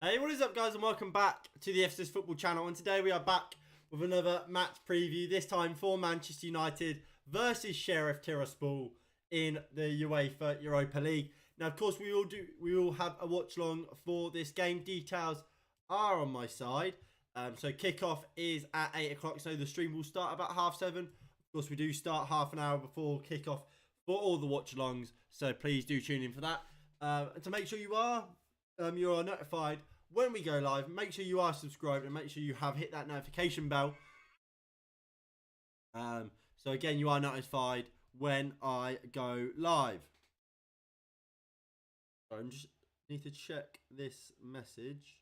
Hey, what is up, guys, and welcome back to the FCS Football channel. And today we are back with another match preview, this time for Manchester United versus Sheriff Tiraspol in the UEFA Europa League. Now, of course, we will have a watch long for this game. Details are on my side. So kickoff is at 8 o'clock, so the stream will start about 7:30. Of course, we do start half an hour before kickoff for all the watch alongs, so please do tune in for that. And to make sure you are notified when we go live, make sure you are subscribed and make sure you have hit that notification bell. So again, you are notified when I go live. So I just need to check this message.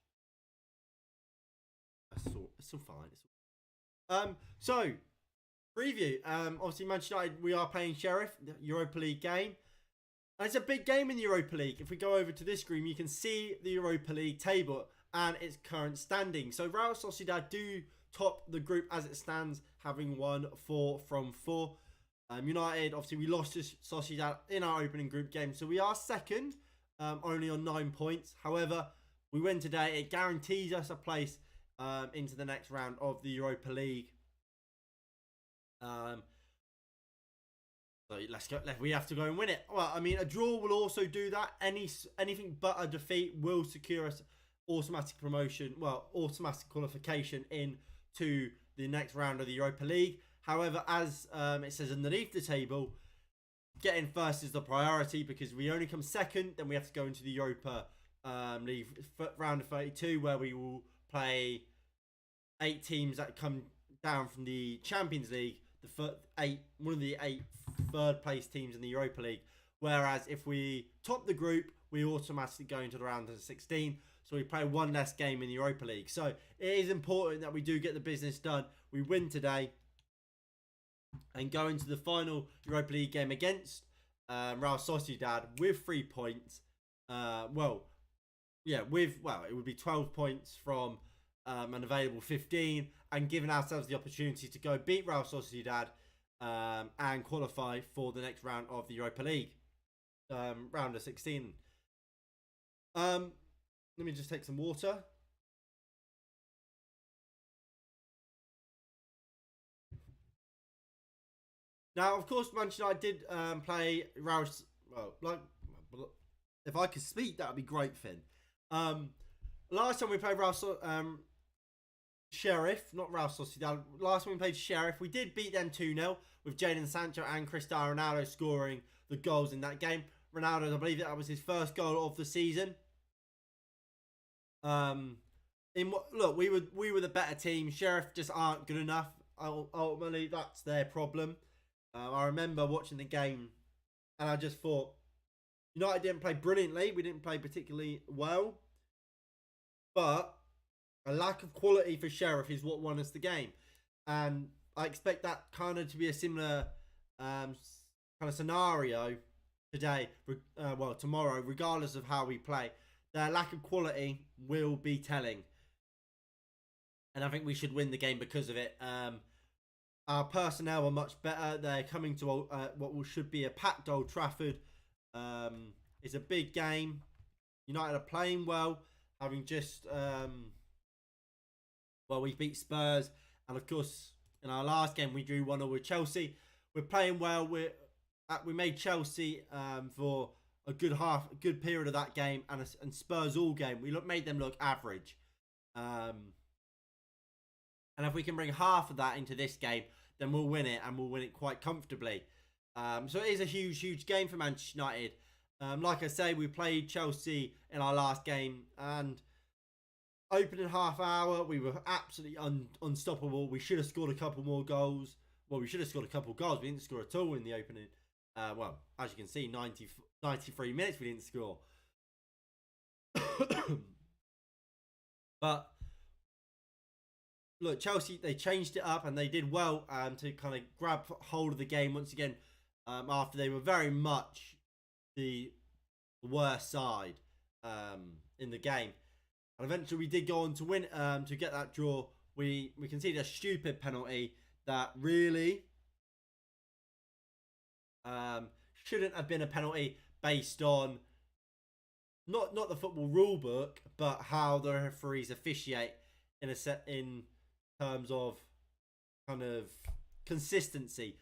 It's all fine. So preview. Obviously, Manchester United, we are playing Sheriff, the Europa League game. And it's a big game in the Europa League. If we go over to this screen, you can see the Europa League table and its current standing. So Real Sociedad do top the group as it stands, having won 4 from 4. United, obviously, we lost to Sociedad in our opening group game. So we are second, only on 9 points. However, we win today. It guarantees us a place into the next round of the Europa League. So let's go. We have to go and win it. Well, I mean, a draw will also do that. Anything but a defeat will secure us automatic promotion. Well, automatic qualification into the next round of the Europa League. However, as it says underneath the table, getting first is the priority because we only come second. Then we have to go into the Europa League round of 32, where we will play 8 teams that come down from the Champions League. One of the 8 third place teams in the Europa League. Whereas if we top the group, we automatically go into the round of 16. So we play one less game in the Europa League. So it is important that we do get the business done. We win today and go into the final Europa League game against Real Sociedad with 3 points. It would be 12 points from an available 15, and giving ourselves the opportunity to go beat Real Sociedad and qualify for the next round of the Europa League, round of 16. Let me just take some water. Now, of course, Manchester United did play Real. Well, if I could speak, that would be great, Finn. Last time we played Sheriff, not Real Sociedad. Last time we played Sheriff, we did beat them 2-0 with Jadon Sancho and Cristiano Ronaldo scoring the goals in that game. Ronaldo, I believe that was his first goal of the season. Look, we were the better team. Sheriff just aren't good enough. Ultimately, that's their problem. I remember watching the game, and I just thought United didn't play brilliantly. We didn't play particularly well, but a lack of quality for Sheriff is what won us the game. And I expect that kind of to be a similar kind of scenario today, tomorrow, regardless of how we play. Their lack of quality will be telling. And I think we should win the game because of it. Our personnel are much better. They're coming to what should be a packed Old Trafford. It's a big game. United are playing well, having just... we beat Spurs, and of course, in our last game, we drew 1-0 with Chelsea. We're playing well. We made Chelsea for a good period of that game, and Spurs all game. We made them look average. And if we can bring half of that into this game, then we'll win it, and we'll win it quite comfortably. So it is a huge game for Manchester United. Like I say, we played Chelsea in our last game, and opening half hour, we were absolutely unstoppable. We should have scored a couple more goals. Well, we should have scored a couple of goals. We didn't score at all in the opening. As you can see, 93 minutes we didn't score. But look, Chelsea, they changed it up and they did well to kind of grab hold of the game once again after they were very much the worst side in the game. And eventually we did go on to win, to get that draw. We conceded a stupid penalty that really shouldn't have been a penalty based on not the football rule book, but how the referees officiate in terms of kind of consistency.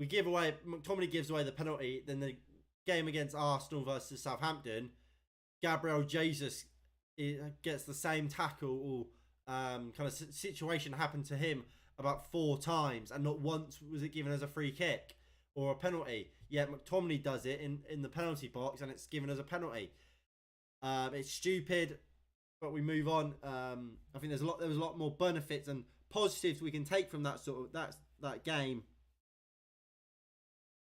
McTominay gives away the penalty, then the game against Arsenal versus Southampton, Gabriel Jesus gets the same tackle or kind of situation happened to him about 4 times, and not once was it given as a free kick or a penalty. Yet McTominay does it in the penalty box, and it's given as a penalty. It's stupid, but we move on. I think there was a lot more benefits and positives we can take from that that game.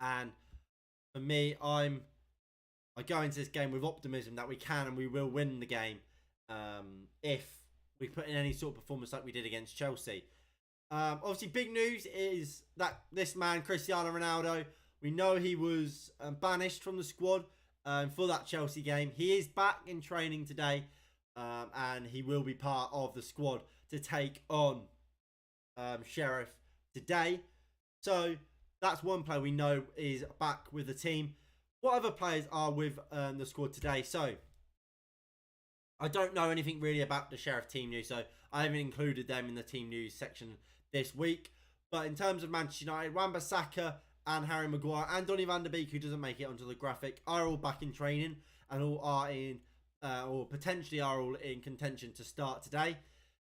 And for me, I go into this game with optimism that we can and we will win the game if we put in any sort of performance like we did against Chelsea. Obviously, big news is that this man, Cristiano Ronaldo, we know he was banished from the squad for that Chelsea game. He is back in training today, and he will be part of the squad to take on Sheriff today. So that's one player we know is back with the team. What other players are with the squad today? So I don't know anything really about the Sheriff team news, so I haven't included them in the team news section this week. But in terms of Manchester United, Wan-Bissaka and Harry Maguire and Donny van de Beek, who doesn't make it onto the graphic, are all back in training and all are in, or potentially are all in contention to start today.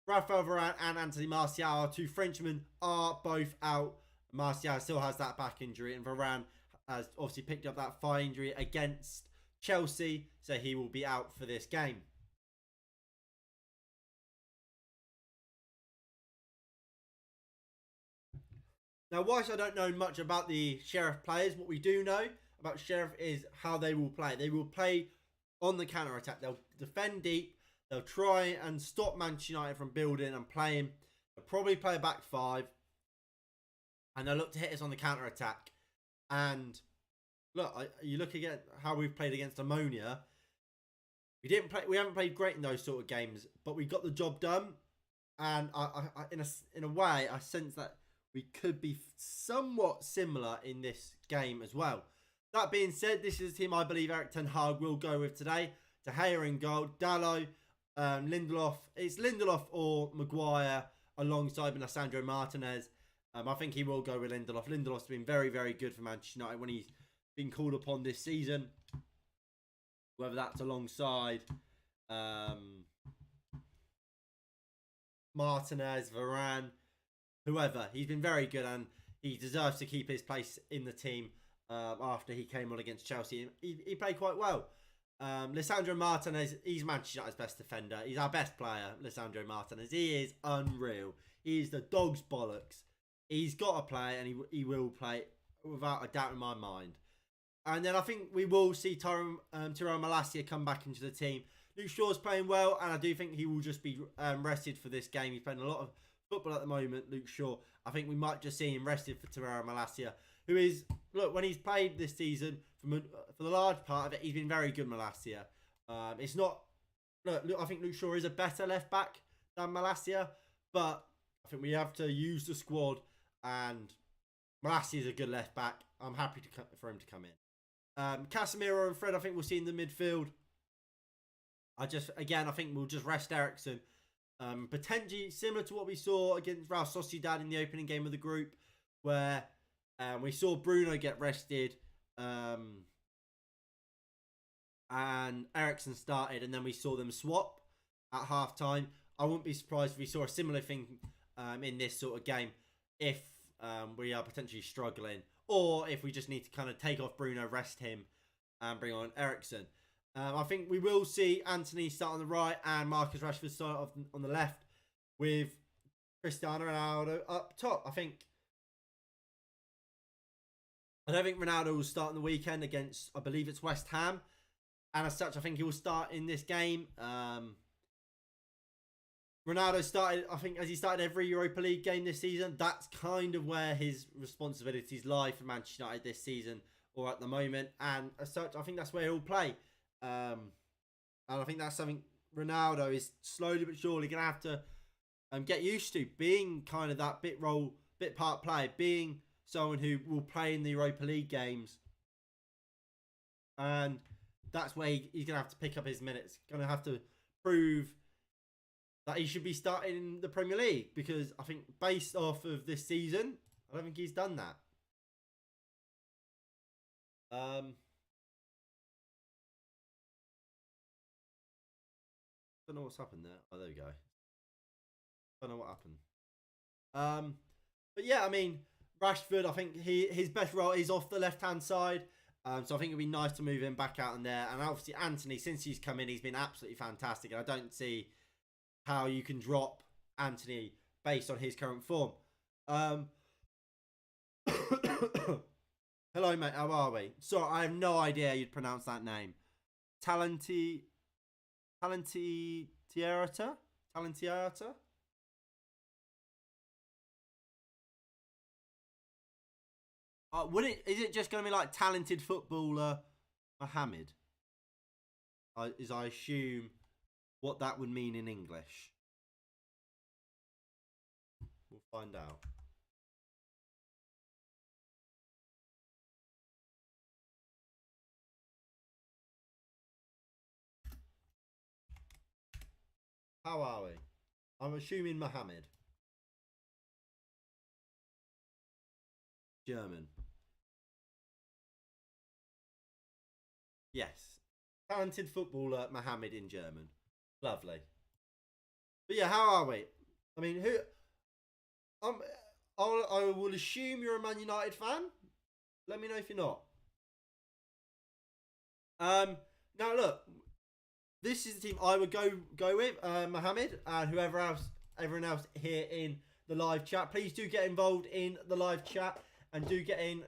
Raphael Varane and Anthony Martial, our 2 Frenchmen, are both out. Martial still has that back injury, and Varane has obviously picked up that thigh injury against Chelsea, so he will be out for this game. Now, whilst I don't know much about the Sheriff players, what we do know about Sheriff is how they will play. They will play on the counter-attack. They'll defend deep. They'll try and stop Manchester United from building and playing. They'll probably play a back 5. And they'll look to hit us on the counter-attack. And look, you look again how we've played against Ammonia. We haven't played great in those sort of games, but we got the job done. And in a way, I sense that we could be somewhat similar in this game as well. That being said, this is a team I believe Erik ten Hag will go with today. De Gea in goal, Dalot, Lindelof. It's Lindelof or Maguire alongside Alessandro Martinez. I think he will go with Lindelof. Lindelof's been very, very good for Manchester United when he's been called upon this season. Whether that's alongside Martinez, Varane, whoever. He's been very good and he deserves to keep his place in the team after he came on against Chelsea. He played quite well. Lisandro Martinez, he's Manchester United's best defender. He's our best player, Lisandro Martinez. He is unreal. He is the dog's bollocks. He's got to play and he will play without a doubt in my mind. And then I think we will see Tyrone Malacia come back into the team. Luke Shaw's playing well and I do think he will just be rested for this game. He's playing a lot of football at the moment, Luke Shaw. I think we might just see him rested for Tyrone Malacia, who is, look, when he's played this season, for the large part of it, he's been very good, Malacia. It's not, look, I think Luke Shaw is a better left back than Malacia, but I think we have to use the squad and Malacia is a good left back. I'm happy for him to come in. Casemiro and Fred, I think we'll see in the midfield. I think we'll just rest Eriksen. Potentially similar to what we saw against Real Sociedad in the opening game of the group, where we saw Bruno get rested and Eriksen started, and then we saw them swap at half time. I wouldn't be surprised if we saw a similar thing in this sort of game if we are potentially struggling, or if we just need to kind of take off Bruno, rest him, and bring on Eriksen. I think we will see Anthony start on the right and Marcus Rashford start on the left with Cristiano Ronaldo up top. I don't think Ronaldo will start on the weekend against, I believe it's West Ham. And as such, I think he will start in this game. Ronaldo started, I think, as he started every Europa League game this season. That's kind of where his responsibilities lie for Manchester United this season or at the moment. And as such, I think that's where he'll play. And I think that's something Ronaldo is slowly but surely going to have to get used to, being kind of that bit part player, being someone who will play in the Europa League games. And that's where he's going to have to pick up his minutes. Going to have to prove that he should be starting in the Premier League, because I think based off of this season, I don't think he's done that. Don't know what's happened there. Oh, there we go. Don't know what happened. But yeah, I mean, Rashford, I think his best role is off the left-hand side. So I think it'd be nice to move him back out in there. And obviously Anthony, since he's come in, he's been absolutely fantastic. And I don't see how you can drop Anthony based on his current form. Hello, mate. How are we? Sorry, I have no idea you'd pronounce that name. Talentiata? Is it just going to be like talented footballer Mohammed? I assume what that would mean in English. We'll find out. How are we? I'm assuming Mohammed. German. Yes. Talented footballer Mohammed in German. Lovely. But yeah, how are we? I mean, who? I will assume you're a Man United fan. Let me know if you're not. Now look, this is the team I would go with. Mohammed and everyone else here in the live chat. Please do get involved in the live chat and do get in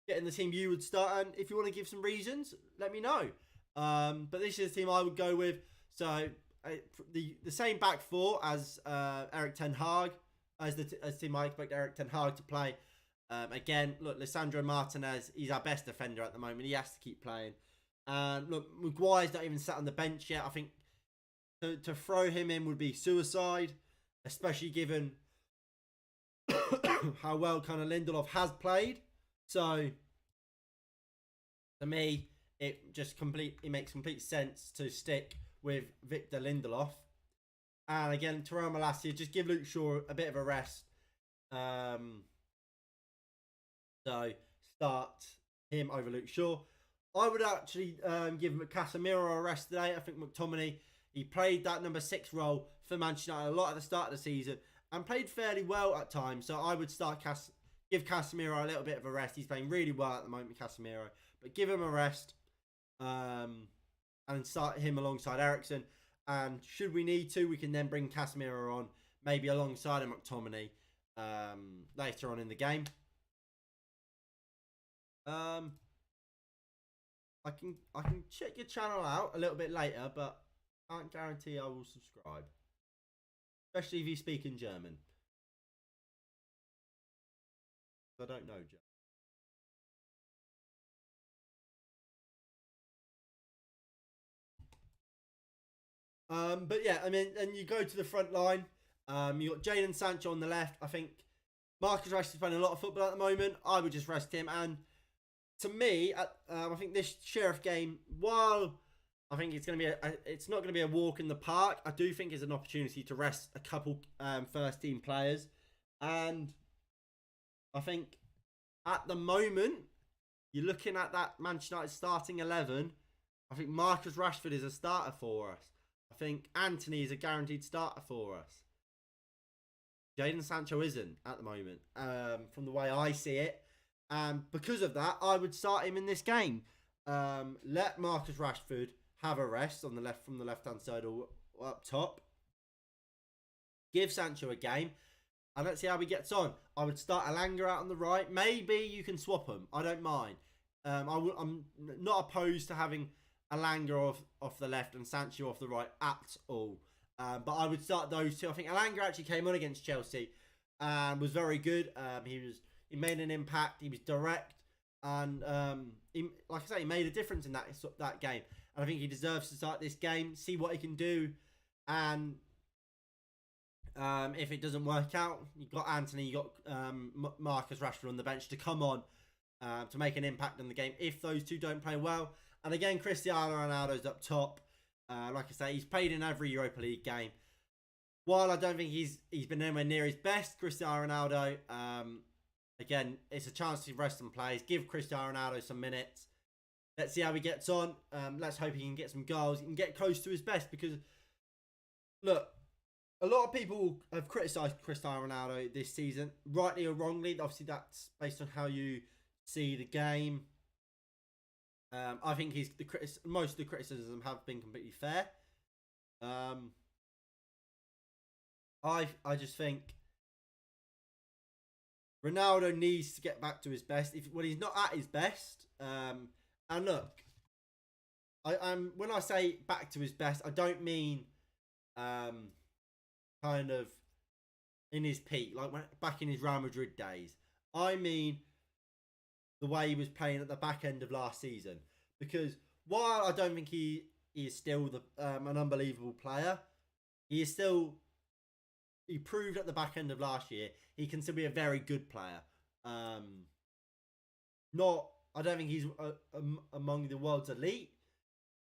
the team you would start. And if you want to give some reasons, let me know. But this is the team I would go with. So the same back four as Eric Ten Hag, as the team I expect Eric Ten Hag to play. Again, look, Lisandro Martinez, he's our best defender at the moment. He has to keep playing. And look, Maguire's not even sat on the bench yet. I think to throw him in would be suicide, especially given how well kind of Lindelof has played. So to me, it makes complete sense to stick with Victor Lindelof. And again, Tyrell Malacia, just give Luke Shaw a bit of a rest. So start him over Luke Shaw. I would actually give Casemiro a rest today. I think McTominay, he played that number 6 role for Manchester United a lot at the start of the season and played fairly well at times. So I would give Casemiro a little bit of a rest. He's playing really well at the moment, Casemiro. But give him a rest and start him alongside Eriksen. And should we need to, we can then bring Casemiro on, maybe alongside a McTominay later on in the game. I can check your channel out a little bit later, but I can't guarantee I will subscribe. Especially if you speak in German. I don't know German. But yeah, I mean, and you go to the front line. You got Jadon Sancho on the left. I think Marcus Rashford's playing a lot of football at the moment. I would just rest him. And to me, I think this Sheriff game, while I think it's going to be it's not going to be a walk in the park, I do think it's an opportunity to rest a couple first team players. And I think at the moment, you're looking at that Manchester United starting 11. I think Marcus Rashford is a starter for us. I think Anthony is a guaranteed starter for us. Jadon Sancho isn't at the moment, from the way I see it. And because of that, I would start him in this game. Let Marcus Rashford have a rest on the left, from the left-hand side or up top. Give Sancho a game. And let's see how he gets on. I would start Alanga out on the right. Maybe you can swap them. I don't mind. I'm not opposed to having Alanga off the left and Sancho off the right at all. But I would start those two. I think Alanga actually came on against Chelsea and was very good. He made an impact. He was direct, and like I say, he made a difference in that game. And I think he deserves to start this game, see what he can do, and if it doesn't work out, you got Anthony, you got Marcus Rashford on the bench to come on to make an impact on the game if those two don't play well. And again, Cristiano Ronaldo's up top. Like I say, he's played in every Europa League game. While I don't think he's been anywhere near his best, Cristiano Ronaldo, again, it's a chance to rest some players. Give Cristiano Ronaldo some minutes. Let's see how he gets on. Let's hope he can get some goals. He can get close to his best because, look, a lot of people have criticised Cristiano Ronaldo this season, rightly or wrongly. Obviously, that's based on how you see the game. I think most of the criticism have been completely fair. I just think Ronaldo needs to get back to his best. When he's not at his best, and look, when I say back to his best, I don't mean kind of in his peak, like back in his Real Madrid days. I mean the way he was playing at the back end of last season. Because while I don't think he is still an unbelievable player, he proved at the back end of last year he can still be a very good player. I don't think he's among the world's elite,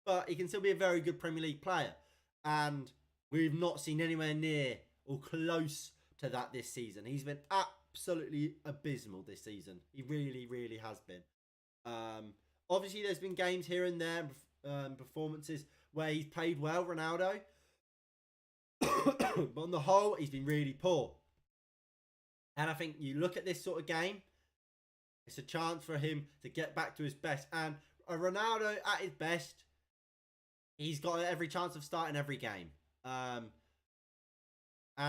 but he can still be a very good Premier League player. And we've not seen anywhere near or close to that this season. He's been absolutely abysmal this season. He really, really has been. Obviously, there's been games here and there, performances where he's played well, Ronaldo. But on the whole, he's been really poor. And I think you look at this sort of game, it's a chance for him to get back to his best. And a Ronaldo at his best, he's got every chance of starting every game. And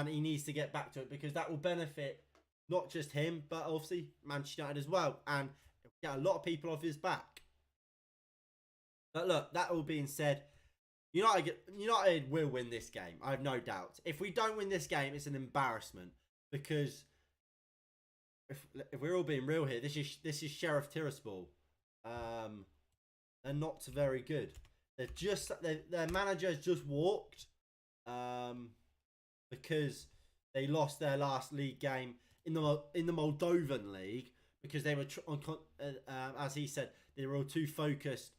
he needs to get back to it because that will benefit not just him, but obviously Manchester United as well. And get a lot of people off his back. But look, that all being said, United will win this game. I have no doubt. If we don't win this game, it's an embarrassment because if we're all being real here, this is Sheriff Tiraspol. They're not very good. Their manager has just walked because they lost their last league game in the Moldovan league because they were as he said, they were all too focused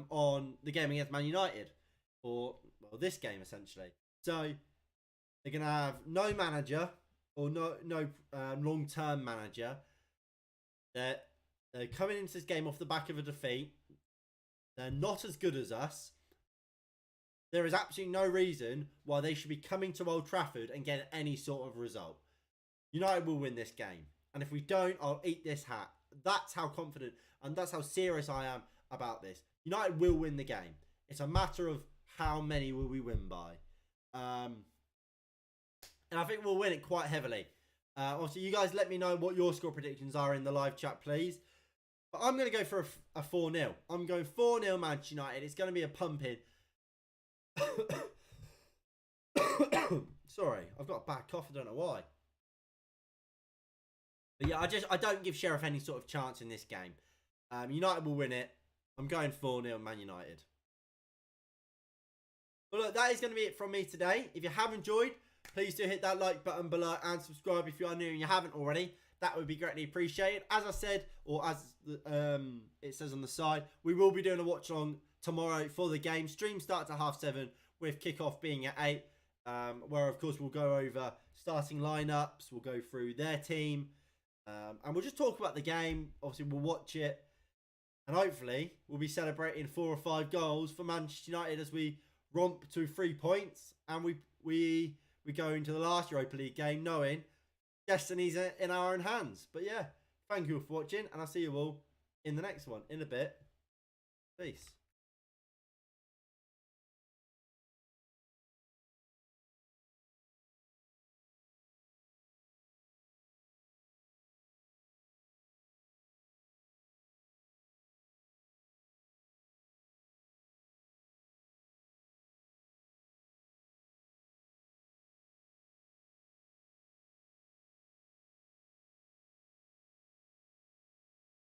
on the game against Man United, or this game essentially. So they're gonna have no manager or no long-term manager. They're coming into this game off the back of a defeat. They're not as good as us. There is absolutely no reason why they should be coming to Old Trafford and get any sort of result. United will win this game. And if we don't, I'll eat this hat. That's how confident and that's how serious I am about this. United will win the game. It's a matter of how many will we win by. And I think we'll win it quite heavily. Also, you guys let me know what your score predictions are in the live chat, please. But I'm going to go for a 4-0. I'm going 4-0 Manchester United. It's going to be a pumping. Sorry, I've got a bad cough. I don't know why. But yeah, I don't give Sheriff any sort of chance in this game. United will win it. I'm going 4-0 Man United. But look, that is going to be it from me today. If you have enjoyed, please do hit that like button below and subscribe if you are new and you haven't already. That would be greatly appreciated. As I said, or as it says on the side, we will be doing a watch along tomorrow for the game. Stream starts at 7:30 with kickoff being at 8. Where of course we'll go over starting lineups. We'll go through their team. And we'll just talk about the game. Obviously, we'll watch it. And hopefully, we'll be celebrating 4 or 5 goals for Manchester United as we romp to 3 points. And we go into the last Europa League game knowing destiny's in our own hands. But yeah, thank you for watching. And I'll see you all in the next one in a bit. Peace.